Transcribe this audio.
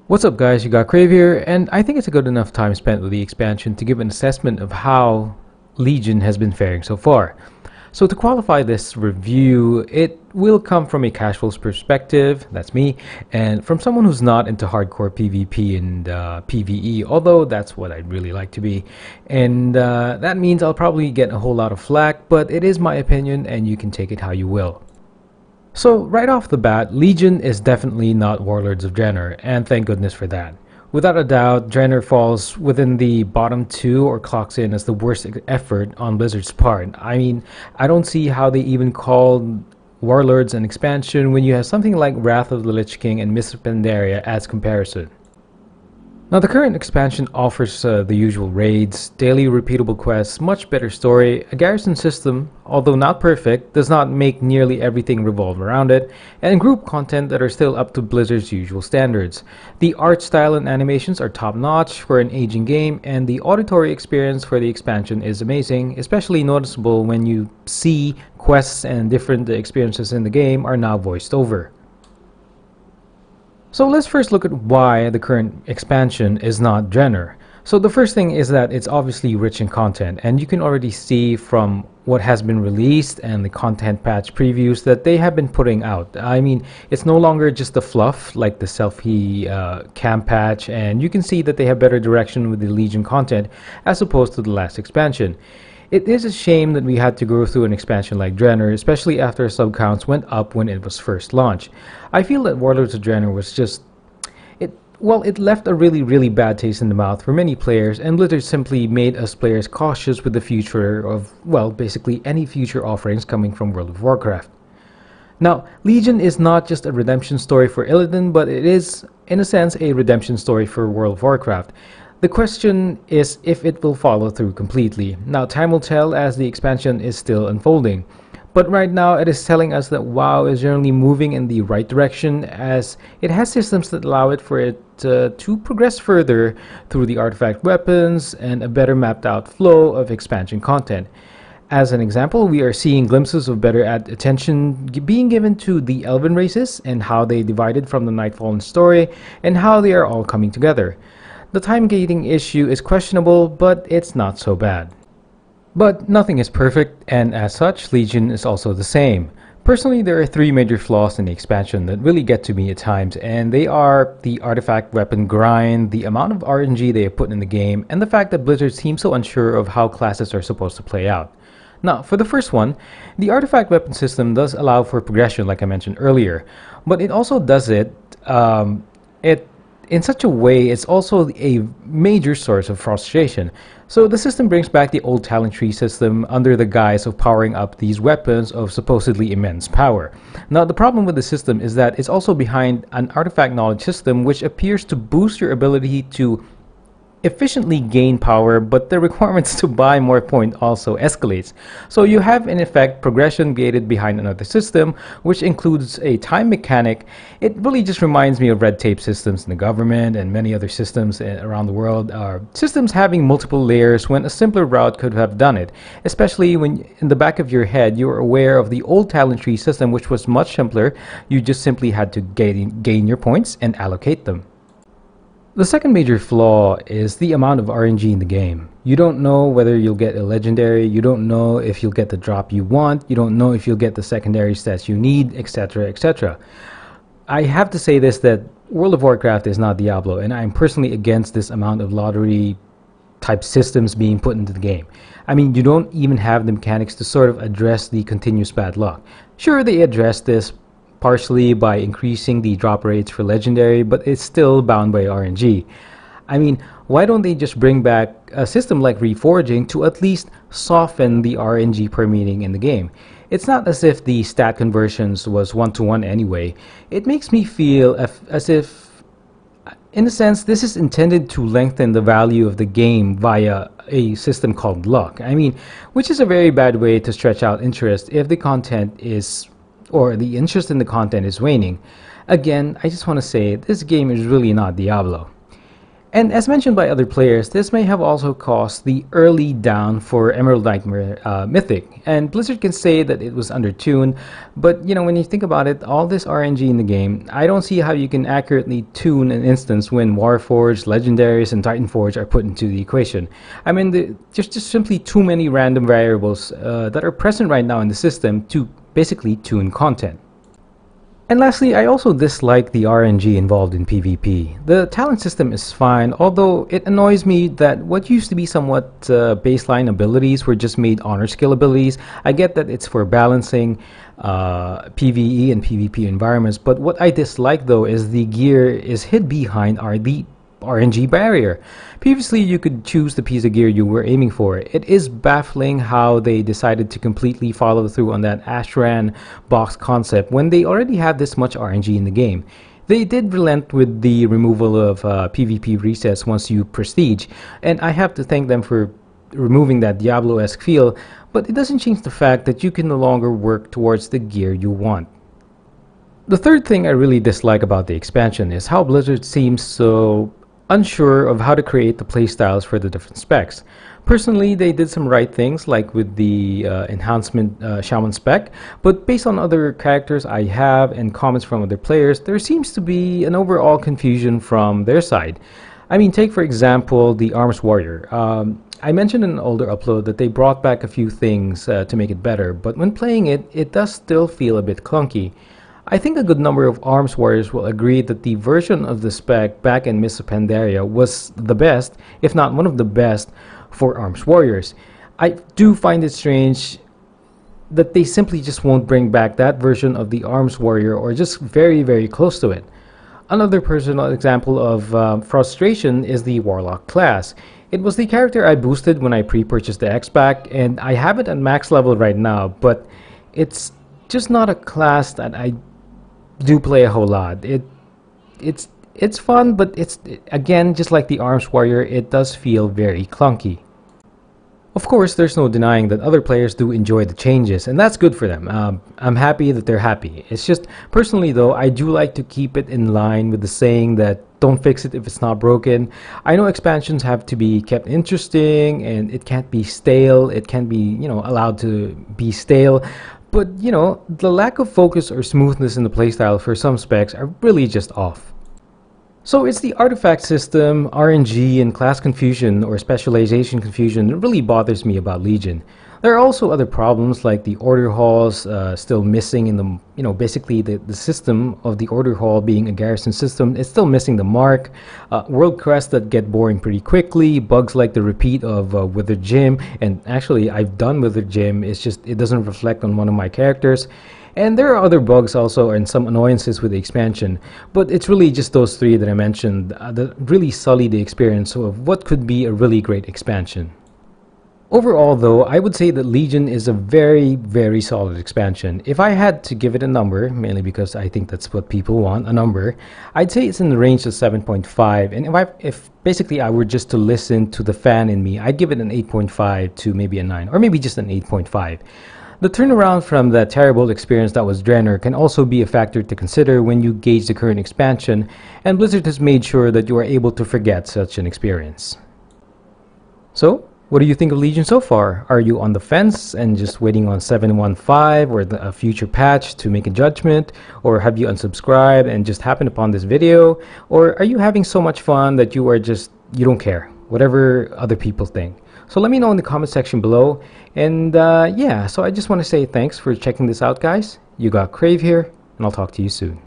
What's up guys, you got Crave here, and I think it's a good enough time spent with the expansion to give an assessment of how Legion has been faring so far. So to qualify this review, it will come from a casual's perspective, that's me, and from someone who's not into hardcore PvP and PvE, although that's what I'd really like to be. And that means I'll probably get a whole lot of flack, but it is my opinion and you can take it how you will. So right off the bat, Legion is definitely not Warlords of Draenor, and thank goodness for that. Without a doubt, Draenor falls within the bottom two or clocks in as the worst effort on Blizzard's part. I mean, I don't see how they even called Warlords an expansion when you have something like Wrath of the Lich King and Mists of Pandaria as comparison. Now the current expansion offers the usual raids, daily repeatable quests, much better story, a garrison system, although not perfect, does not make nearly everything revolve around it, and group content that are still up to Blizzard's usual standards. The art style and animations are top notch for an aging game, and the auditory experience for the expansion is amazing, especially noticeable when you see quests and different experiences in the game are now voiced over. So let's first look at why the current expansion is not Draenor. So the first thing is that it's obviously rich in content, and you can already see from what has been released and the content patch previews that they have been putting out. I mean, it's no longer just the fluff like the selfie camp patch, and you can see that they have better direction with the Legion content as opposed to the last expansion. It is a shame that we had to go through an expansion like Draenor, especially after sub counts went up when it was first launched. I feel that Warlords of Draenor was just... it left a really bad taste in the mouth for many players, and Blizzard simply made us players cautious with the future of, well, basically any future offerings coming from World of Warcraft. Now, Legion is not just a redemption story for Illidan, but it is, in a sense, a redemption story for World of Warcraft. The question is if it will follow through completely. Now, time will tell as the expansion is still unfolding. But right now, it is telling us that WoW is generally moving in the right direction, as it has systems that allow it to progress further through the artifact weapons and a better mapped out flow of expansion content. As an example, we are seeing glimpses of better attention being given to the Elven races and how they divided from the Nightfallen story and how they are all coming together. The time gating issue is questionable, but it's not so bad. But nothing is perfect, and as such, Legion is also the same. Personally, there are three major flaws in the expansion that really get to me at times, and they are the artifact weapon grind, the amount of RNG they have put in the game, and the fact that Blizzard seems so unsure of how classes are supposed to play out. Now, for the first one, the artifact weapon system does allow for progression like I mentioned earlier, but it also does it in such a way it's also a major source of frustration. So the system brings back the old talent tree system under the guise of powering up these weapons of supposedly immense power. Now the problem with the system is that it's also behind an artifact knowledge system which appears to boost your ability to efficiently gain power, but the requirements to buy more points also escalates. So you have in effect progression gated behind another system, which includes a time mechanic. It really just reminds me of red tape systems in the government and many other systems around the world, are systems having multiple layers when a simpler route could have done it, especially when in the back of your head you're aware of the old talent tree system, which was much simpler. You just simply had to gain your points and allocate them. The second major flaw is the amount of RNG in the game. You don't know whether you'll get a legendary, you don't know if you'll get the drop you want, you don't know if you'll get the secondary stats you need, etc, etc. I have to say this, that World of Warcraft is not Diablo, and I'm personally against this amount of lottery type systems being put into the game. I mean, you don't even have the mechanics to sort of address the continuous bad luck. Sure, they address this partially by increasing the drop rates for legendary, but it's still bound by RNG. I mean, why don't they just bring back a system like reforging to at least soften the RNG per meeting in the game? It's not as if the stat conversions was one-to-one anyway. It makes me feel as if, in a sense, this is intended to lengthen the value of the game via a system called luck. I mean, which is a very bad way to stretch out interest if the content is, or the interest in the content is waning. Again, I just want to say this game is really not Diablo. And as mentioned by other players, this may have also caused the early down for Emerald Nightmare Mythic. And Blizzard can say that it was undertuned, but when you think about it, all this RNG in the game, I don't see how you can accurately tune an instance when Warforged, Legendaries, and Titanforge are put into the equation. I mean, there's just simply too many random variables that are present right now in the system to basically tune content. And lastly, I also dislike the RNG involved in PvP. The talent system is fine, although it annoys me that what used to be somewhat baseline abilities were just made honor skill abilities. I get that it's for balancing PvE and PvP environments, but what I dislike though is the gear is hid behind the RNG barrier. Previously, you could choose the piece of gear you were aiming for. It is baffling how they decided to completely follow through on that Ashran box concept when they already had this much RNG in the game. They did relent with the removal of PvP resets once you prestige, and I have to thank them for removing that Diablo-esque feel, but it doesn't change the fact that you can no longer work towards the gear you want. The third thing I really dislike about the expansion is how Blizzard seems so unsure of how to create the playstyles for the different specs. Personally, they did some right things, like with the enhancement shaman spec, but based on other characters I have and comments from other players, there seems to be an overall confusion from their side. I mean, take for example the Arms Warrior. I mentioned in an older upload that they brought back a few things to make it better, but when playing it, it does still feel a bit clunky. I think a good number of Arms Warriors will agree that the version of the spec back in Mists of Pandaria was the best, if not one of the best, for Arms Warriors. I do find it strange that they simply just won't bring back that version of the Arms Warrior or just very, very close to it. Another personal example of frustration is the Warlock class. It was the character I boosted when I pre-purchased the X-Pack, and I have it at max level right now, but it's just not a class that I do play a whole lot. It's fun, but again, just like the Arms Warrior, it does feel very clunky. Of course, there's no denying that other players do enjoy the changes, and that's good for them. I'm happy that they're happy. It's just, personally though, I do like to keep it in line with the saying that don't fix it if it's not broken. I know expansions have to be kept interesting, and it can't be stale. It can't be, allowed to be stale. But, the lack of focus or smoothness in the playstyle for some specs are really just off. So it's the artifact system, RNG, and class confusion or specialization confusion that really bothers me about Legion. There are also other problems like the order halls still missing in the, basically the system of the order hall being a garrison system, it's still missing the mark, world quests that get boring pretty quickly, bugs like the repeat of Withered Gym, and actually I've done Withered Gym, it's just it doesn't reflect on one of my characters. And there are other bugs also and some annoyances with the expansion, but it's really just those three that I mentioned that really sully the experience of what could be a really great expansion. Overall though, I would say that Legion is a very, very solid expansion. If I had to give it a number, mainly because I think that's what people want, a number, I'd say it's in the range of 7.5, and if basically I were just to listen to the fan in me, I'd give it an 8.5 to maybe a 9, or maybe just an 8.5. The turnaround from that terrible experience that was Draenor can also be a factor to consider when you gauge the current expansion, and Blizzard has made sure that you are able to forget such an experience. So, what do you think of Legion so far? Are you on the fence and just waiting on 7.15 or a future patch to make a judgment? Or have you unsubscribed and just happened upon this video? Or are you having so much fun that you don't care, whatever other people think? So let me know in the comment section below. And yeah, so I just want to say thanks for checking this out, guys. You got Crave here, and I'll talk to you soon.